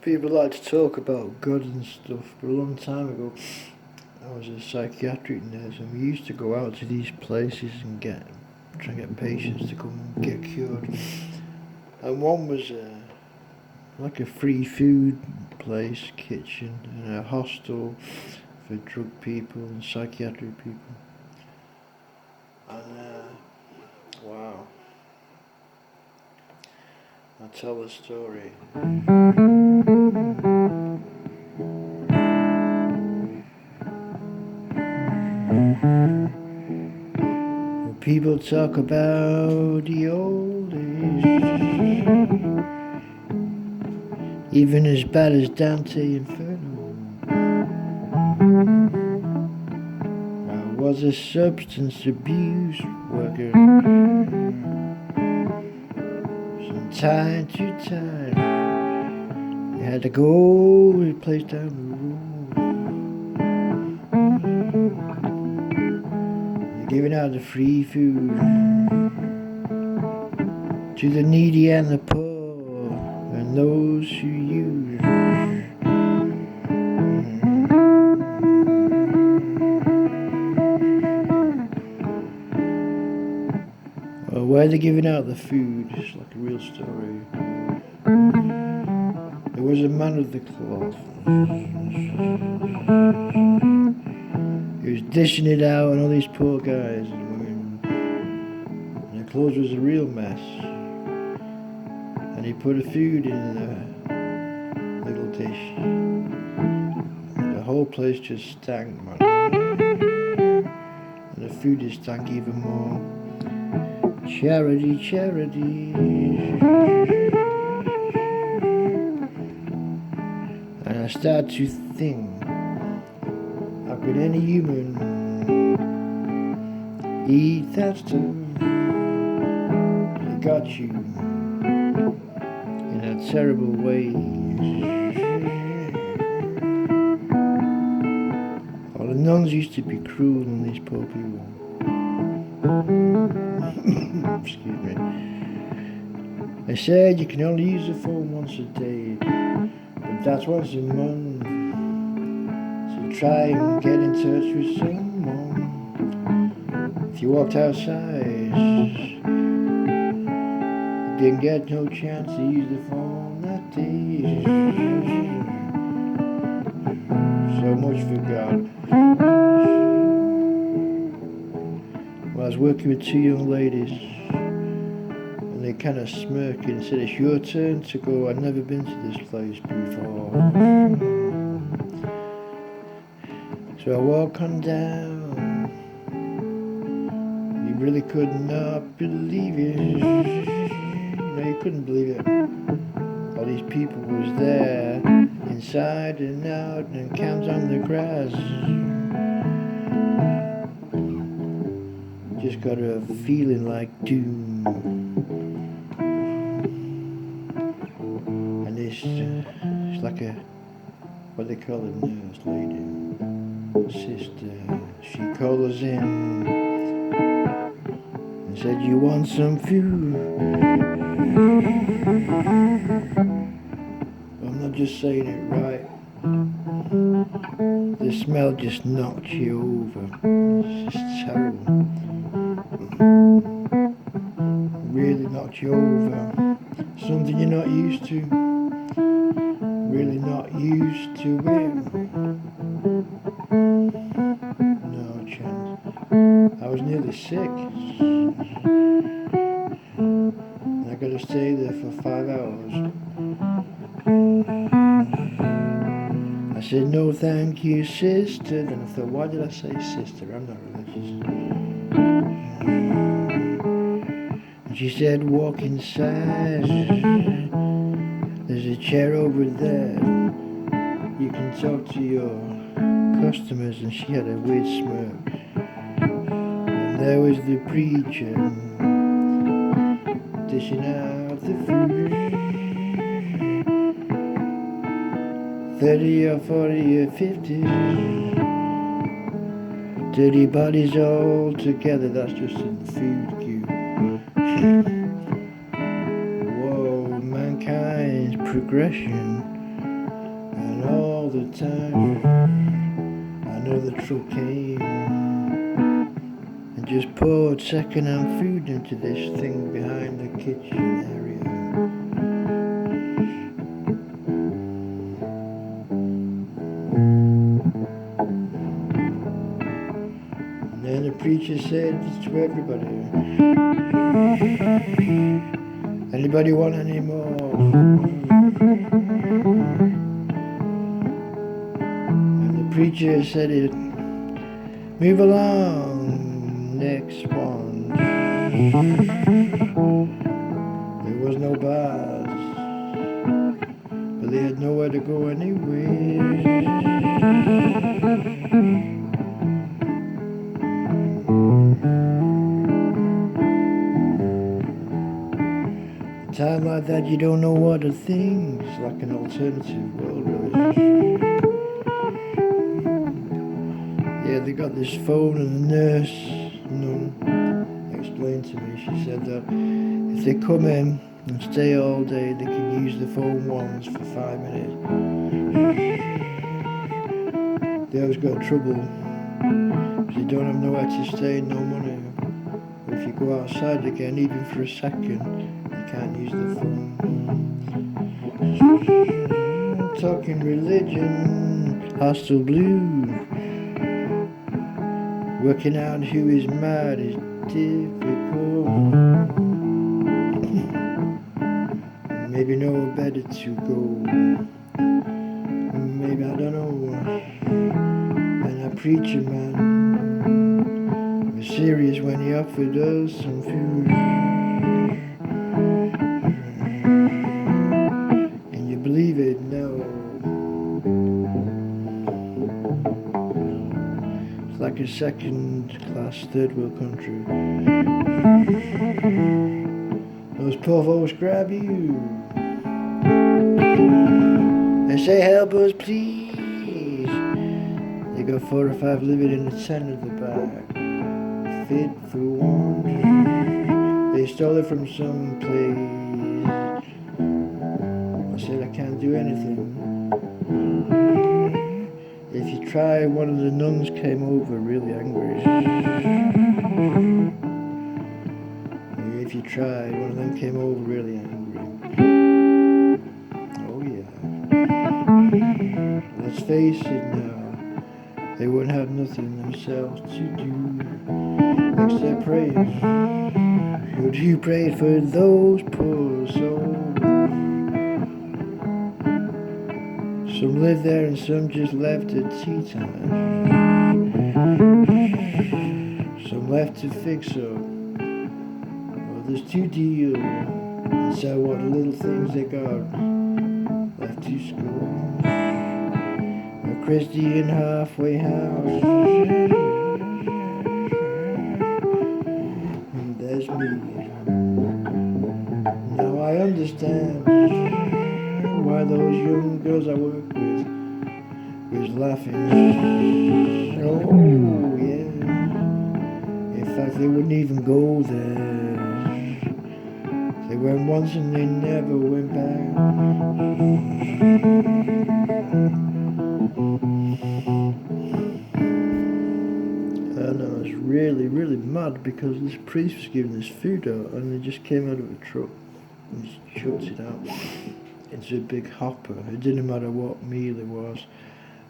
People like to talk about God and stuff, but a long time ago I was a psychiatric nurse and we used to go out to these places and try and get patients to come and get cured. And one was like a free food place, kitchen, and a hostel for drug people and psychiatric people. And wow, I'll tell the story. When people talk about the old days, even as bad as Dante Inferno, I was a substance abuse worker. From time to time, you had to go a place down the road. You're giving out the free food to the needy and the poor and those who use. Well, where they're giving out the food, it's like a real story. There was a man of the cloth. He was dishing it out on all these poor guys and women. And their clothes was a real mess. And he put a food in a little dish. And the whole place just stank, man. And the food just stank even more. Charity, charity. And I start to think, how could any human eat that stuff? It got you in a terrible way. All the nuns used to be cruel on these poor people. Excuse me. They said you can only use the phone once a day, but that's once a month. So try and get in touch with someone. If you walked outside, you didn't get no chance to use the phone that day. So much for God. Well, I was working with two young ladies, and they kind of smirked and said, "It's your turn to go. I've never been to this place before." So I walk on down. You really could not believe it. You couldn't believe it. All these people was there, inside and out, and camped on the grass. Just got a feeling like doom. And it's like what they call a nurse lady, sister. She called us in and said, "You want some food?" I'm not just saying it right. The smell just knocks you over. It's just terrible. Really knocked you over. Something you're not used to. Really not used to it. No chance. I was nearly sick. And I got to stay there for 5 hours. I said, "No thank you, sister." Then I thought, why did I say sister? I'm not religious. And she said, "Walk inside. There's a chair over there. You can talk to your customers." And she had a weird smirk. And there was the preacher dishing out the food. 30 or 40 or 50 dirty bodies all together. That's just in the food queue. Whoa, mankind's progression another time, another truck came and just poured second-hand food into this thing behind the kitchen area. And then the preacher said to everybody, anybody want any more? And the preacher said it, move along, next one. There was no bars, but they had nowhere to go anyway. A time like that you don't know what to think. It's like an alternative world, really. Yeah, they got this phone and the nurse explained to me, she said that if they come in and stay all day, they can use the phone once for 5 minutes. They always got trouble because they don't have nowhere to stay, no money. But if you go outside again, even for a second, you can't use the phone. Talking religion, hostile blue. Working out who is mad is difficult. Maybe know better to go. Maybe I don't know. And a preacher man was serious when he offered us some food. Can you believe it? No. It's like a second-class third world country. Those povos grab you. They say, help us please. They got 4 or 5 living in the tent at the back, fit for one. They stole it from some place. I said I can't do anything. If you try, one of the nuns came over really angry. If you tried, one of them came over really angry. Oh yeah. Let's face it now, they wouldn't have nothing themselves to do except pray. Would you pray for those poor souls? Some live there and some just left at tea time. Some left to fix up. Well, there's 2 deals and sell what little things they got left to school. A Christian halfway house. And there's me. Now I understand why those young girls I work with was laughing. Oh yeah. In fact, they wouldn't even go there. They went once and they never went back. And I was really, really mad because this priest was giving this food out and they just came out of a truck and just chucked it out into a big hopper. It didn't matter what meal it was.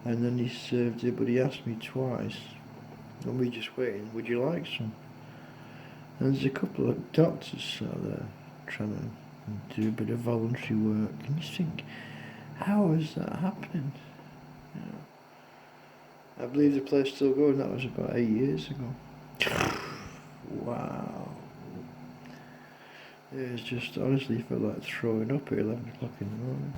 And then he served it, but he asked me twice. And we just waiting, would you like some? And there's a couple of doctors out there trying to do a bit of voluntary work. And you think, how is that happening? You know, I believe the place is still going. That was about 8 years ago. Wow. It was just honestly felt like throwing up at 11 o'clock in the morning.